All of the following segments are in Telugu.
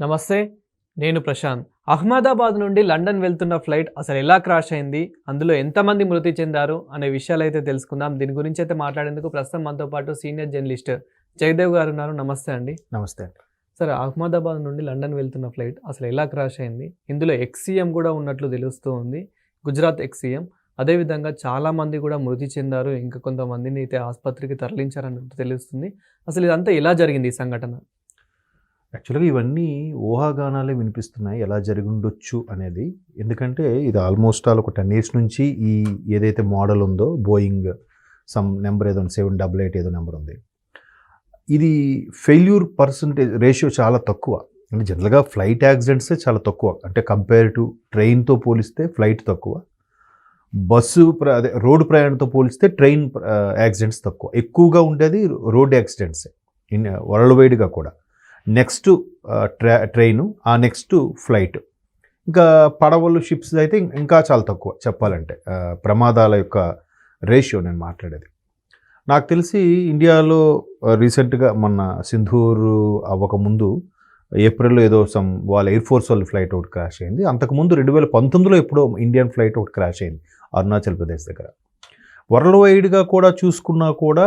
నమస్తే. నేను ప్రశాంత్. అహ్మదాబాద్ నుండి లండన్ వెళ్తున్న ఫ్లైట్ అసలు ఎలా క్రాష్ అయింది? అందులో ఎంతమంది మృతి చెందారు? అనే విషయాలైతే తెలుసుకుందాం. దీని గురించి అయితే మాట్లాడేందుకు ప్రస్తుతం మనతో పాటు సీనియర్ జర్నలిస్ట్ జయదేవ్ గారు ఉన్నారు. నమస్తే అండి. నమస్తే అండి. సరే, అహ్మదాబాద్ నుండి లండన్ వెళ్తున్న ఫ్లైట్ అసలు ఎలా క్రాష్ అయింది? ఇందులో ఎక్స్-సీఎం కూడా ఉన్నట్లు తెలుస్తూ ఉంది. గుజరాత్ ఎక్స్-సీఎం. అదేవిధంగా చాలామంది కూడా మృతి చెందారు. ఇంకా కొంతమందిని అయితే ఆసుపత్రికి తరలించారన్నట్టు తెలుస్తుంది. అసలు ఇదంతా ఎలా జరిగింది ఈ సంఘటన? యాక్చువల్గా ఇవన్నీ ఊహాగానాలే వినిపిస్తున్నాయి ఎలా జరిగి ఉండొచ్చు అనేది. ఎందుకంటే ఇది ఆల్మోస్ట్ ఆల్ ఒక 10 years నుంచి ఈ ఏదైతే మోడల్ ఉందో బోయింగ్ సమ్ నెంబర్ ఏదో 788 ఏదో నెంబర్ ఉంది, ఇది ఫెయిల్యూర్ పర్సంటేజ్ రేషియో చాలా తక్కువ. అంటే జనరల్గా ఫ్లైట్ యాక్సిడెంట్సే చాలా తక్కువ. అంటే కంపేర్ టు ట్రైన్తో పోలిస్తే ఫ్లైట్ తక్కువ, బస్సు అదే రోడ్డు ప్రయాణంతో పోలిస్తే ట్రైన్ యాక్సిడెంట్స్ తక్కువ. ఎక్కువగా ఉండేది రోడ్ యాక్సిడెంట్సే వరల్డ్ వైడ్గా కూడా. నెక్స్ట్ ట్రైను, ఆ నెక్స్ట్ ఫ్లైట్, ఇంకా పడవలు షిప్స్ అయితే ఇంకా చాలా తక్కువ చెప్పాలంటే ప్రమాదాల యొక్క రేషియో నేను మాట్లాడేది. నాకు తెలిసి ఇండియాలో రీసెంట్గా మొన్న సింధూరు అవ్వకముందు ఏప్రిల్లో ఏదో వాళ్ళ ఎయిర్ ఫోర్స్ వాళ్ళ ఫ్లైట్ ఒకటి క్రాష్ అయింది. అంతకుముందు 2019లో ఎప్పుడో ఇండియన్ ఫ్లైట్ ఒకటి క్రాష్ అయింది అరుణాచల్ ప్రదేశ్ దగ్గర. వరల్డ్ వైడ్గా కూడా చూసుకున్నా కూడా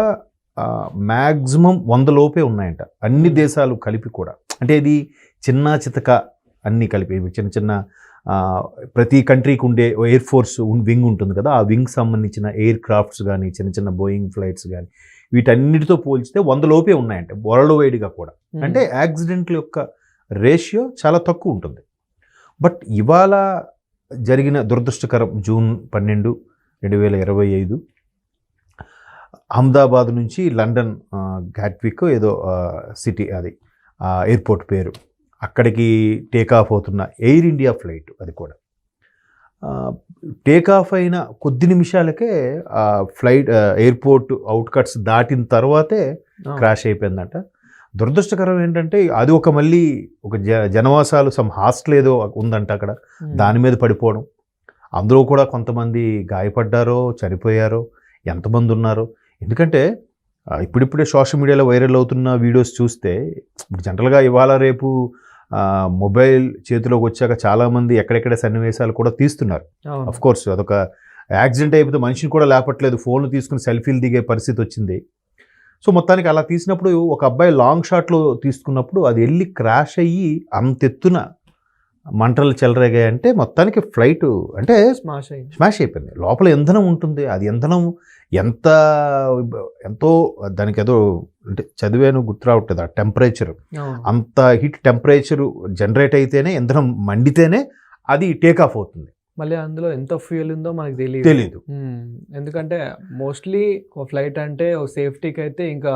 మ్యాక్సిమం 100 లోపే ఉన్నాయంట అన్ని దేశాలు కలిపి కూడా. అంటే ఇది చిన్న చితక అన్నీ కలిపి చిన్న చిన్న ప్రతి కంట్రీకి ఉండే ఎయిర్ ఫోర్స్ వింగ్ ఉంటుంది కదా, ఆ వింగ్ సంబంధించిన ఎయిర్ క్రాఫ్ట్స్ కానీ చిన్న చిన్న బోయింగ్ ఫ్లైట్స్ కానీ వీటన్నిటితో పోల్చితే 100 లోపే ఉన్నాయంట వరల్డ్ వైడ్గా కూడా. అంటే యాక్సిడెంట్ల యొక్క రేషియో చాలా తక్కువ ఉంటుంది. బట్ ఇవాళ జరిగిన దురదృష్టకరం జూన్ 12, 2025 అహ్మదాబాద్ నుంచి లండన్ గాట్విక్ ఏదో సిటీ, అది ఎయిర్పోర్ట్ పేరు, అక్కడికి టేకాఫ్ అవుతున్న ఎయిర్ ఇండియా ఫ్లైట్, అది కూడా టేకాఫ్ అయిన కొద్ది నిమిషాలకే ఫ్లైట్ ఎయిర్పోర్ట్ అవుట్కట్స్ దాటిన తర్వాతే క్రాష్ అయిపోయిందంట. దురదృష్టకరం ఏంటంటే అది మళ్ళీ ఒక జనవాసాలు హాస్టల్ ఏదో ఉందంట అక్కడ, దాని మీద పడిపోవడం. అందులో కూడా కొంతమంది గాయపడ్డారో చనిపోయారో ఎంతమంది ఉన్నారో. ఎందుకంటే ఇప్పుడిప్పుడే సోషల్ మీడియాలో వైరల్ అవుతున్న వీడియోస్ చూస్తే ఇప్పుడు జనరల్గా ఇవాళ రేపు మొబైల్ చేతిలోకి వచ్చాక చాలామంది ఎక్కడెక్కడ సన్నివేశాలు కూడా తీస్తున్నారు. అఫ్ కోర్స్ అదొక యాక్సిడెంట్ అయిపోతే మనిషిని కూడా లేపట్లేదు, ఫోన్లు తీసుకుని సెల్ఫీలు దిగే పరిస్థితి వచ్చింది. సో మొత్తానికి అలా తీసినప్పుడు ఒక అబ్బాయి లాంగ్ షాట్లో తీసుకున్నప్పుడు అది వెళ్ళి క్రాష్ అయ్యి అంతెత్తున మంటలు చెలరేగాయంటే మొత్తానికి ఫ్లైట్ అంటే స్మాష్ అయిపోయింది. లోపల ఇంధనం ఉంటుంది, అది ఇంధనం ఎంతో దానికి ఏదో అంటే చదివాను గుర్తు రావట్లేదు. ఆ టెంపరేచర్, అంత హీట్ టెంపరేచర్ జనరేట్ అయితేనే ఇంధనం మండితేనే అది టేకాఫ్ అవుతుంది. మళ్ళీ అందులో ఎంత ఫ్యూయల్ ఉందో మనకు తెలియదు. ఎందుకంటే మోస్ట్లీ ఫ్లైట్ అంటే సేఫ్టీకి అయితే ఇంకా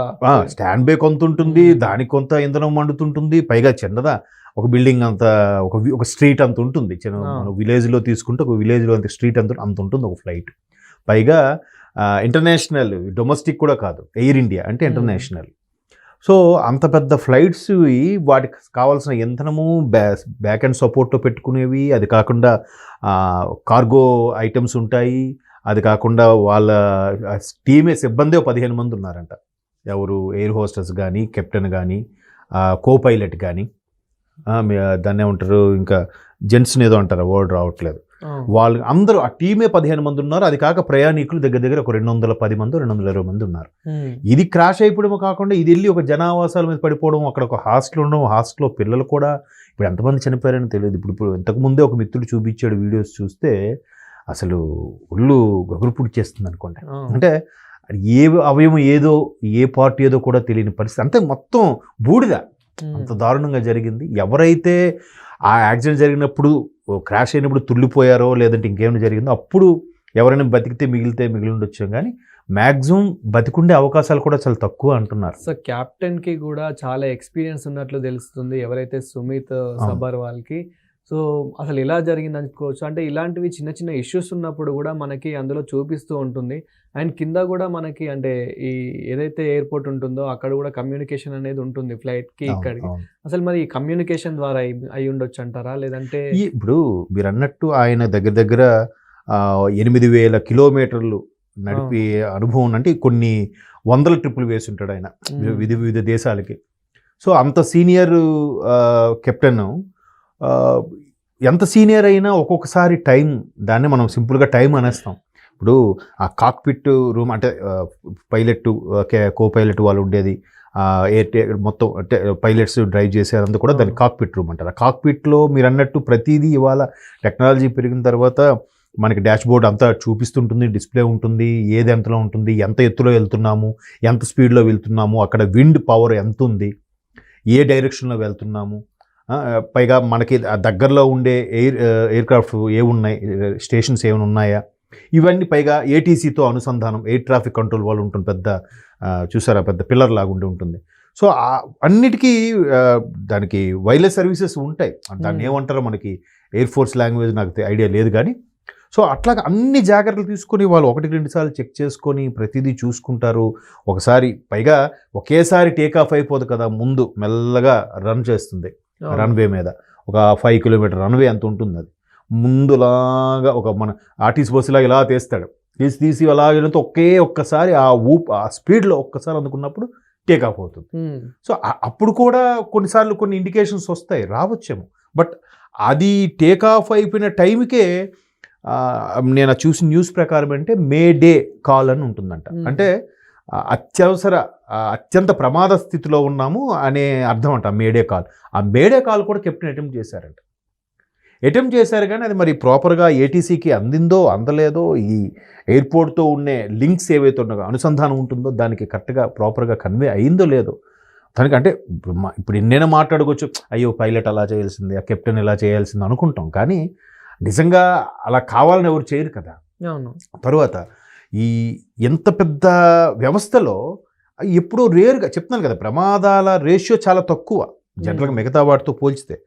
స్టాండ్ బై కొంత ఉంటుంది, దానికి కొంత ఇంధనం మండుతుంటుంది. పైగా చిన్నదా ఒక బిల్డింగ్ అంత ఒక స్ట్రీట్ అంత ఉంటుంది. చిన్న విలేజ్లో తీసుకుంటే ఒక విలేజ్లో అంత స్ట్రీట్ అంత ఉంటుంది ఒక ఫ్లైట్. పైగా ఇంటర్నేషనల్, డొమెస్టిక్ కూడా కాదు, ఎయిర్ ఇండియా అంటే ఇంటర్నేషనల్. సో అంత పెద్ద ఫ్లైట్స్ వాటికి కావాల్సిన ఇంధనము బ్యాక్ అండ్ సపోర్ట్లో పెట్టుకునేవి, అది కాకుండా కార్గో ఐటమ్స్ ఉంటాయి, అది కాకుండా వాళ్ళ టీమే సిబ్బంది 15 మంది ఉన్నారంట. ఎవరు ఎయిర్ హోస్టెస్ కానీ, కెప్టెన్ కానీ, కో పైలట్ కానీ, దాన్ని ఏమంటారు ఇంకా జెంట్స్ని ఏదో అంటారు, వర్డ్ రావట్లేదు, వాళ్ళు అందరూ ఆ టీమే 15 మంది ఉన్నారు. అది కాక ప్రయాణికులు దగ్గర ఒక 210 మంది 220 మంది ఉన్నారు. ఇది క్రాష్ అయిపోవడము కాకుండా ఇది వెళ్ళి ఒక జనావాసాల మీద పడిపోవడం, అక్కడ ఒక హాస్టల్ ఉండడం, హాస్టల్లో పిల్లలు కూడా ఇప్పుడు ఎంతమంది చనిపోయారని తెలియదు. ఇప్పుడు ఇంతకుముందే ఒక మిత్రుడు చూపించాడు వీడియోస్ చూస్తే అసలు ఒళ్ళు గగురు చేస్తుంది అనుకోండి. అంటే ఏ అవయవం ఏదో ఏ పార్ట్ ఏదో కూడా తెలియని పరిస్థితి, అంతే మొత్తం బూడిద. అంత దారుణంగా జరిగింది. ఎవరైతే ఆ యాక్సిడెంట్ జరిగినప్పుడు క్రాష్ అయినప్పుడు తుల్లిపోయారో లేదంటే ఇంకేమైనా జరిగిందో అప్పుడు ఎవరైనా బతికితే మిగిలి ఉండొచ్చు, కానీ మ్యాక్సిమం బతికుండే అవకాశాలు కూడా చాలా తక్కువ అంటున్నారు. సో క్యాప్టెన్కి కూడా చాలా ఎక్స్పీరియన్స్ ఉన్నట్లు తెలుస్తుంది, ఎవరైతే సుమిత్ సబర్వాల్కి. సో అసలు ఎలా జరిగింది అనుకోవచ్చు. అంటే ఇలాంటివి చిన్న చిన్న ఇష్యూస్ ఉన్నప్పుడు కూడా మనకి అందులో చూపిస్తూ ఉంటుంది. అండ్ కింద కూడా మనకి అంటే ఈ ఏదైతే ఎయిర్పోర్ట్ ఉంటుందో అక్కడ కూడా కమ్యూనికేషన్ అనేది ఉంటుంది ఫ్లైట్కి ఇక్కడికి. అసలు మరి ఈ కమ్యూనికేషన్ ద్వారా అయి ఉండొచ్చు అంటారా, లేదంటే ఇప్పుడు మీరు అన్నట్టు ఆయన దగ్గర 8,000 కిలోమీటర్లు నడిపే అనుభవం, అంటే కొన్ని 100 ట్రిప్పులు వేసి ఉంటాడు ఆయన వివిధ దేశాలకి. సో అంత సీనియర్ కెప్టెన్, ఎంత సీనియర్ అయినా ఒక్కొక్కసారి టైం, దాన్ని మనం సింపుల్గా టైం అనేస్తాం. ఇప్పుడు ఆ కాక్పిట్ రూమ్ అంటే పైలట్, కో పైలట్ వాళ్ళు ఉండేది, మొత్తం అంటే పైలట్స్ డ్రైవ్ చేసేదంతా కూడా దాన్ని కాక్పిట్ రూమ్ అంటారు. ఆ కాక్పిట్లో మీరు అన్నట్టు ప్రతిదీ ఇవాళ టెక్నాలజీ పెరిగిన తర్వాత మనకి డాష్ బోర్డ్ అంతా చూపిస్తుంటుంది, డిస్ప్లే ఉంటుంది, ఏది ఎంతలో ఉంటుంది, ఎంత ఎత్తులో వెళ్తున్నాము, ఎంత స్పీడ్లో వెళ్తున్నాము, అక్కడ విండ్ పవర్ ఎంత ఉంది, ఏ డైరెక్షన్లో వెళ్తున్నాము, పైగా మనకి దగ్గరలో ఉండే ఎయిర్క్రాఫ్ట్ ఏమున్నాయి, స్టేషన్స్ ఏమైనా ఉన్నాయా, ఇవన్నీ పైగా ఏటీసీతో అనుసంధానం, ఎయిర్ ట్రాఫిక్ కంట్రోల్ వాళ్ళు ఉంటుంది, పెద్ద చూసారా పెద్ద పిల్లర్ లాగా ఉంటుంది. సో అన్నిటికీ దానికి వైర్లెస్ సర్వీసెస్ ఉంటాయి. దాన్ని ఏమంటారో మనకి ఎయిర్ ఫోర్స్ లాంగ్వేజ్ నాకు ఐడియా లేదు కానీ, సో అట్లాగా అన్ని జాగ్రత్తలు తీసుకొని వాళ్ళు 1-2 సార్లు చెక్ చేసుకొని ప్రతిదీ చూసుకుంటారు. ఒకసారి పైగా ఒకేసారి టేక్ ఆఫ్ అయిపోదు కదా, ముందు మెల్లగా రన్ చేస్తుంది రన్వే మీద. ఒక 5 కిలోమీటర్ రన్వే అంత ఉంటుంది. అది ముందులాగా ఒక మన ఆర్టీసీ బస్సులాగా ఇలా తీస్తాడు, తీసి అలాగే ఒక్కసారి ఆ ఆ స్పీడ్లో ఒక్కసారి అందుకున్నప్పుడు టేక్ ఆఫ్ అవుతుంది. సో అప్పుడు కూడా కొన్నిసార్లు కొన్ని ఇండికేషన్స్ వస్తాయి, రావచ్చేమో. బట్ అది టేక్ ఆఫ్ అయిపోయిన టైంకే నేను చూసిన న్యూస్ ప్రకారం అంటే మే డే కాల్ అని ఉంటుందంట. అంటే అత్యంత ప్రమాద స్థితిలో ఉన్నాము అనే అర్థం అంట మేడే కాల్. ఆ మేడే కాల్ కూడా కెప్టెన్ అటెంప్ట్ చేశారు కానీ అది మరి ప్రాపర్గా ఏటీసీకి అందిందో అందలేదో, ఈ ఎయిర్పోర్ట్తో ఉండే లింక్స్ ఏవైతే ఉన్నాయో అనుసంధానం ఉంటుందో దానికి కరెక్ట్గా ప్రాపర్గా కన్వే అయిందో లేదో దానికి. అంటే ఇప్పుడు ఎన్నైనా మాట్లాడుకోవచ్చు, అయ్యో పైలట్ అలా చేయాల్సింది, ఆ కెప్టెన్ ఇలా చేయాల్సింది అనుకుంటాం, కానీ నిజంగా అలా కావాలని ఎవరు చేయరు కదా. తరువాత ఈ ఎంత పెద్ద వ్యవస్థలో ఎప్పుడూ రేర్గా చెప్తున్నాను కదా, ప్రమాదాల రేషియో చాలా తక్కువ జనరల్గా మిగతా వాటితో పోల్చితే.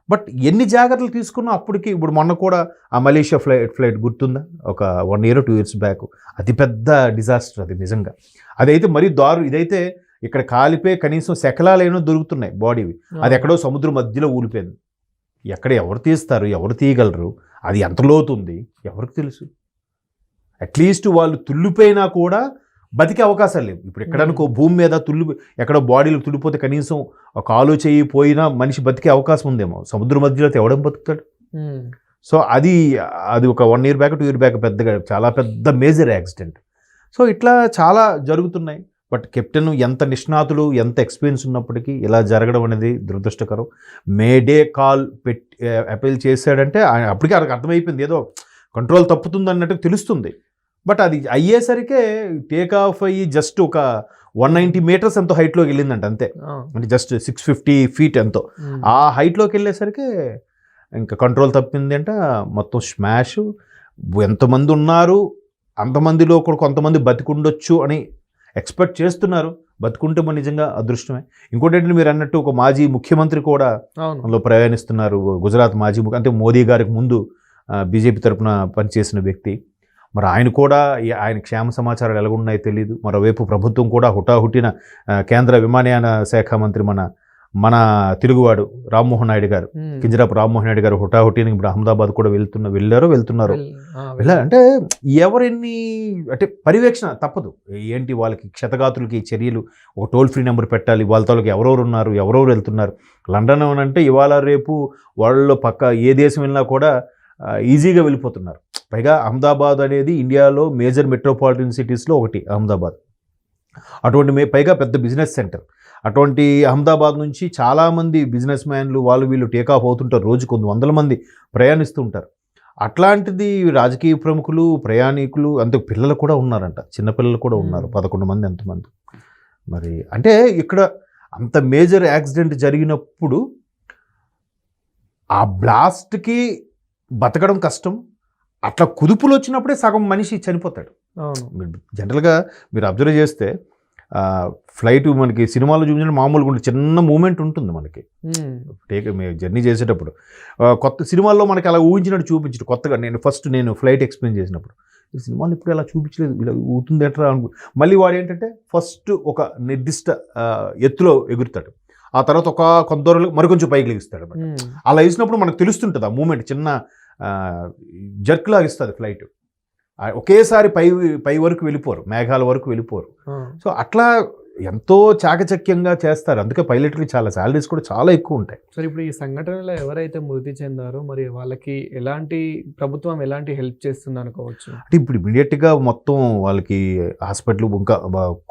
బట్ ఎన్ని జాగ్రత్తలు తీసుకున్నా అప్పటికి, ఇప్పుడు మొన్న కూడా ఆ మలేషియా ఫ్లైట్ గుర్తుందా, ఒక 1 year 2 years బ్యాక్, అతిపెద్ద డిజాస్టర్ అది నిజంగా. అదైతే మరీ ఇదైతే ఇక్కడ కాలిపోయి కనీసం శకలాలైనా దొరుకుతున్నాయి బాడీవి, అది ఎక్కడో సముద్రం మధ్యలో ఊలిపోయింది. ఎవరు తీస్తారు, ఎవరు తీయగలరు, అది ఎంత లోతుంది ఎవరికి తెలుసు. అట్లీస్ట్ వాళ్ళు తుల్లిపోయినా కూడా బతికే అవకాశాలు లేవు. ఇప్పుడు ఎక్కడనుకో భూమి మీద ఎక్కడో బాడీలు తుల్లిపోతే కనీసం ఒక కాలు చేయి పోయినా మనిషి బతికే అవకాశం ఉందేమో, సముద్రం మధ్యలో ఎవడం బతుకుతాడు. సో అది ఒక 1 year బ్యాక్ 2 year బ్యాక్ చాలా పెద్ద మేజర్ యాక్సిడెంట్. సో ఇట్లా చాలా జరుగుతున్నాయి. బట్ కెప్టెన్ ఎంత నిష్ణాతులు, ఎంత ఎక్స్పీరియన్స్ ఉన్నప్పటికీ ఇలా జరగడం అనేది దురదృష్టకరం. మేడే కాల్ అపీల్ చేశాడంటే అప్పటికే అర్థమైపోయింది, ఏదో కంట్రోల్ తప్పుతుంది అన్నట్టు తెలుస్తుంది. బట్ అది అయ్యేసరికే టేక్ ఆఫ్ అయ్యి జస్ట్ ఒక 190 meters ఎంతో హైట్లోకి వెళ్ళిందంట అంతే. అంటే జస్ట్ 650 feet ఎంతో ఆ హైట్లోకి వెళ్ళేసరికి ఇంకా కంట్రోల్ తప్పింది అంట. మొత్తం స్మాష్. ఎంతమంది ఉన్నారు అంతమందిలో కూడా కొంతమంది బతికుండొచ్చు అని ఎక్స్పెక్ట్ చేస్తున్నారు. బతుకుంటే మన నిజంగా అదృష్టమే. ఇంకోటి ఏంటంటే మీరు అన్నట్టు ఒక మాజీ ముఖ్యమంత్రి కూడా అందులో ప్రయాణిస్తున్నారు. గుజరాత్ మాజీ అంటే మోదీ గారికి ముందు బీజేపీ తరఫున పనిచేసిన వ్యక్తి. మరి ఆయన కూడా ఆయన క్షేమ సమాచారాలు ఎలాగున్నాయో తెలియదు. మరోవైపు ప్రభుత్వం కూడా హుటాహుటిన కేంద్ర విమానయాన శాఖ మంత్రి మన తెలుగువాడు రామ్మోహన్ నాయుడు గారు, కింజరాపు రామ్మోహన్ నాయుడు గారు హుటాహుటిన ఇప్పుడు అహ్మదాబాద్ కూడా వెళ్తున్నారు. అంటే ఎవరెన్ని అంటే పర్యవేక్షణ తప్పదు. ఏంటి వాళ్ళకి క్షతగాతులకి చర్యలు, ఒక టోల్ ఫ్రీ నెంబర్ పెట్టాలి, వాళ్ళతో ఎవరెవరు ఉన్నారు, ఎవరెవరు వెళ్తున్నారు. లండన్ అంటే ఇవాళ రేపు వాళ్ళలో పక్క ఏ దేశం వెళ్ళినా కూడా ఈజీగా వెళ్ళిపోతున్నారు. పైగా అహ్మదాబాద్ అనేది ఇండియాలో మేజర్ మెట్రోపాలిటన్ సిటీస్లో ఒకటి అహ్మదాబాద్. అటువంటి పైగా పెద్ద బిజినెస్ సెంటర్. అటువంటి అహ్మదాబాద్ నుంచి చాలామంది బిజినెస్ మ్యాన్లు వీళ్ళు టేకాఫ్ అవుతుంటారు. రోజు కొన్ని 100 మంది ప్రయాణిస్తూ ఉంటారు. అట్లాంటిది రాజకీయ ప్రముఖులు, ప్రయాణికులు, అంతే పిల్లలు కూడా ఉన్నారంట, చిన్నపిల్లలు కూడా ఉన్నారు 11 మంది ఎంతమంది. మరి అంటే ఇక్కడ అంత మేజర్ యాక్సిడెంట్ జరిగినప్పుడు ఆ బ్లాస్ట్కి బతకడం కష్టం. అట్లా కుదుపులు వచ్చినప్పుడే సగం మనిషి చనిపోతాడు. జనరల్గా మీరు అబ్జర్వ్ చేస్తే ఫ్లైట్ మనకి సినిమాలో చూపించిన మామూలుగా ఉంటే చిన్న మూమెంట్ ఉంటుంది మనకి జర్నీ చేసేటప్పుడు. కొత్త సినిమాల్లో మనకి అలా ఊహించినట్టు చూపించడు. కొత్తగా నేను ఫ్లైట్ ఎక్స్ప్లెయిన్ చేసినప్పుడు ఈ సినిమాలు ఇప్పుడు అలా చూపించలేదు, ఇలా ఊతుంది ఎట్లా మళ్ళీ వాడు ఏంటంటే ఫస్ట్ ఒక నిర్దిష్ట ఎత్తులో ఎగురుతాడు, ఆ తర్వాత కొంత దూరంలో మరికొంచెం పైకి లెగిస్తాడు అనమాట. అలా వేసినప్పుడు మనకు తెలుస్తుంటుంది ఆ మూమెంట్, చిన్న జర్క్ లాగా ఇస్తుంది ఫ్లైట్. ఒకేసారి పై వరకు వెళ్ళిపోరు, మేఘాల వరకు వెళ్ళిపోరు. సో అట్లా ఎంతో చాకచక్యంగా చేస్తారు. అందుకే పైలట్కి చాలా శాలరీస్ కూడా చాలా ఎక్కువ ఉంటాయి. సరే ఇప్పుడు ఈ సంఘటనలో ఎవరైతే మృతి చెందారో మరి వాళ్ళకి ప్రభుత్వం ఎలాంటి హెల్ప్ చేస్తుంది అనుకోవచ్చు? అంటే ఇప్పుడు ఇమీడియట్గా మొత్తం వాళ్ళకి హాస్పిటల్ ఇంకా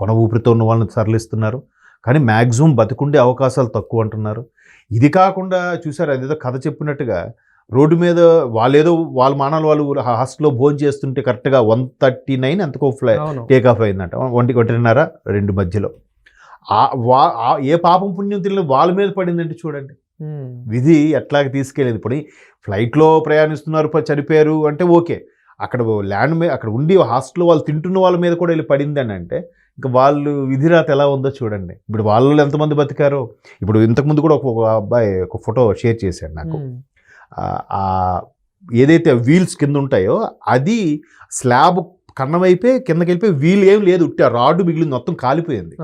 కొన ఊపిరితో ఉన్న వాళ్ళని తరలిస్తున్నారు. కానీ మ్యాక్సిమం బతికుండే అవకాశాలు తక్కువ అంటున్నారు. ఇది కాకుండా చూసారు, అదేదో కథ చెప్పినట్టుగా రోడ్డు మీద వాళ్ళ మానాలు వాళ్ళు హాస్టల్లో భోజనం చేస్తుంటే కరెక్ట్గా 1:39 ఎంతకో టేక్ ఆఫ్ అయిందంట. 1:30 మధ్యలో ఏ పాపం పుణ్యం తెలియని వాళ్ళ మీద పడిందంటే చూడండి, విధి ఎట్లాగ తీసుకెళ్ళేది. ఇప్పుడు ఫ్లైట్లో ప్రయాణిస్తున్నారు, చనిపోయారు అంటే ఓకే, అక్కడ ల్యాండ్ మీద అక్కడ ఉండి హాస్టల్లో వాళ్ళు తింటున్న వాళ్ళ మీద కూడా వెళ్ళి పడింది అని అంటే ఇంకా వాళ్ళు విధిరాత ఎలా ఉందో చూడండి. ఇప్పుడు వాళ్ళు ఎంతమంది బతికారో. ఇప్పుడు ఇంతకుముందు కూడా ఒక అబ్బాయి ఒక ఫోటో షేర్ చేశాడు నాకు. ఏదైతే వీల్స్ కింద ఉంటాయో అది స్లాబ్ కన్నమైపోయి కిందకి వెళ్ళిపోయి వీల్ ఏం లేదు, ఉట్టి ఆ రాడ్ మిగిలింది, మొత్తం కాలిపోయింది.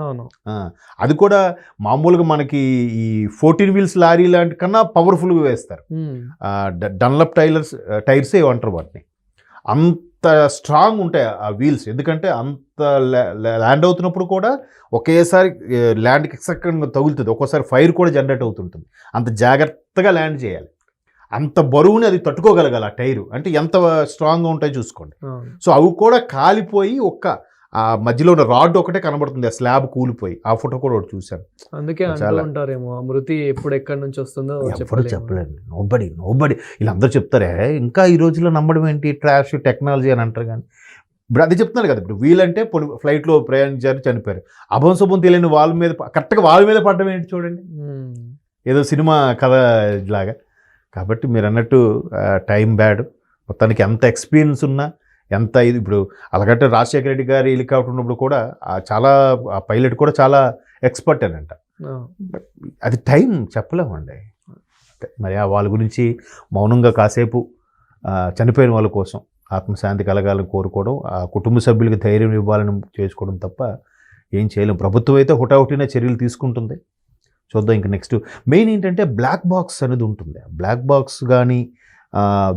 అది కూడా మామూలుగా మనకి ఈ 14 వీల్స్ లారీ లాంటి కన్నా పవర్ఫుల్గా వేస్తారు. డన్లప్ టైర్స్ ఏమంటారు వాటిని, అంత స్ట్రాంగ్ ఉంటాయి ఆ వీల్స్. ఎందుకంటే అంత ల్యాండ్ అవుతున్నప్పుడు కూడా ఒకేసారి ల్యాండ్కి ఎక్సెక్ట్గా తగులుతుంది, ఒక్కోసారి ఫైర్ కూడా జనరేట్ అవుతుంటుంది. అంత జాగ్రత్తగా ల్యాండ్ చేయాలి, అంత బరువుని అది తట్టుకోగలగాలి ఆ టైరు. అంటే ఎంత స్ట్రాంగ్గా ఉంటాయో చూసుకోండి. సో అవి కూడా కాలిపోయి ఆ మధ్యలో ఉన్న రాడ్ ఒకటే కనబడుతుంది, ఆ స్లాబ్ కూలిపోయి. ఆ ఫోటో కూడా ఒకటి చూశాను. అందుకే ఉంటారేమో మృతి ఎప్పుడు ఎక్కడి నుంచి వస్తుందో చెప్పలేండి. నోబడి వీళ్ళందరూ చెప్తారే, ఇంకా ఈ రోజుల్లో నమ్మడం ఏంటి, ట్రాష్ టెక్నాలజీ అని అంటారు. కానీ ఇప్పుడు అది చెప్తున్నారు కదా, ఇప్పుడు వీళ్ళంటే ఫ్లైట్లో ప్రయాణించారు, చనిపోయారు. అభంశుభం తెలియని వాళ్ళ మీద కరెక్ట్గా వాళ్ళ మీద పడడం ఏంటి చూడండి, ఏదో సినిమా కథ లాగా. కాబట్టి మీరు అన్నట్టు టైం బ్యాడ్. మొత్తానికి ఎంత ఎక్స్పీరియన్స్ ఉన్నా ఎంత ఇది, ఇప్పుడు అలాగంటే రాజశేఖర రెడ్డి గారి హెలికాప్టర్ ఉన్నప్పుడు కూడా చాలా పైలట్ కూడా చాలా ఎక్స్పర్ట్ అని అంట. అది టైం చెప్పలేమండి. మరి వాళ్ళ గురించి మౌనంగా కాసేపు చనిపోయిన వాళ్ళ కోసం ఆత్మశాంతి కలగాలని కోరుకోవడం, ఆ కుటుంబ సభ్యులకి ధైర్యం ఇవ్వాలని చేసుకోవడం తప్ప ఏం చేయలేం. ప్రభుత్వం అయితే హుటాహుటిన చర్యలు తీసుకుంటుంది. చూద్దాం. ఇంక నెక్స్ట్ మెయిన్ ఏంటంటే బ్లాక్ బాక్స్ అనేది ఉంటుంది. బ్లాక్ బాక్స్ కానీ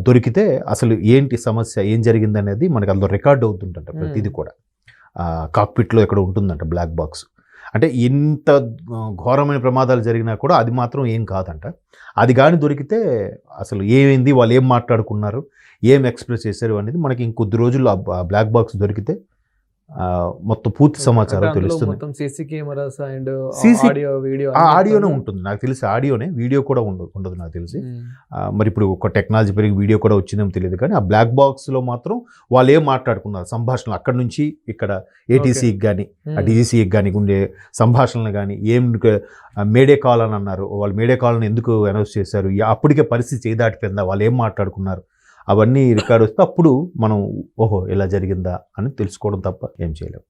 దొరికితే అసలు ఏంటి సమస్య, ఏం జరిగింది అనేది మనకి అందులో రికార్డ్ అవుతుందంట. ప్రతిదీ కూడా కాక్పిట్లో ఎక్కడ ఉంటుందంట బ్లాక్ బాక్స్. అంటే ఎంత ఘోరమైన ప్రమాదాలు జరిగినా కూడా అది మాత్రం ఏం కాదంట. అది కానీ దొరికితే అసలు ఏమైంది, వాళ్ళు ఏం మాట్లాడుకున్నారు, ఏం ఎక్స్ప్రెస్ చేశారు అనేది మనకి ఇంకొద్ది రోజుల్లో ఆ బ్లాక్ బాక్స్ దొరికితే మొత్తం పూర్తి సమాచారం తెలుస్తుంది. ఆడియోనే ఉంటుంది నాకు తెలిసి, ఆడియోనే, వీడియో కూడా ఉండదు నాకు తెలిసి. మరి ఇప్పుడు ఒక టెక్నాలజీ పెరిగి వీడియో కూడా వచ్చిందేమో తెలియదు. కానీ ఆ బ్లాక్ బాక్స్లో మాత్రం వాళ్ళు ఏం మాట్లాడుకున్నారు, సంభాషణలు అక్కడి నుంచి ఇక్కడ ఏటీసీకి కానీ ఆ డీజీసీకి కానీ ఉండే సంభాషణలు కానీ, ఏం మేడే కాల్ అని అన్నారు, వాళ్ళు మేడే కాల్ని ఎందుకు అనౌన్స్ చేశారు, అప్పటికే పరిస్థితి చేయి దాటిపోయిందా, వాళ్ళు ఏం మాట్లాడుకున్నారు, అవన్నీ రికార్డ్ వస్తే అప్పుడు మనం ఓహో ఇలా జరిగిందా అని తెలుసుకోవడం తప్ప ఏం చేయలేము.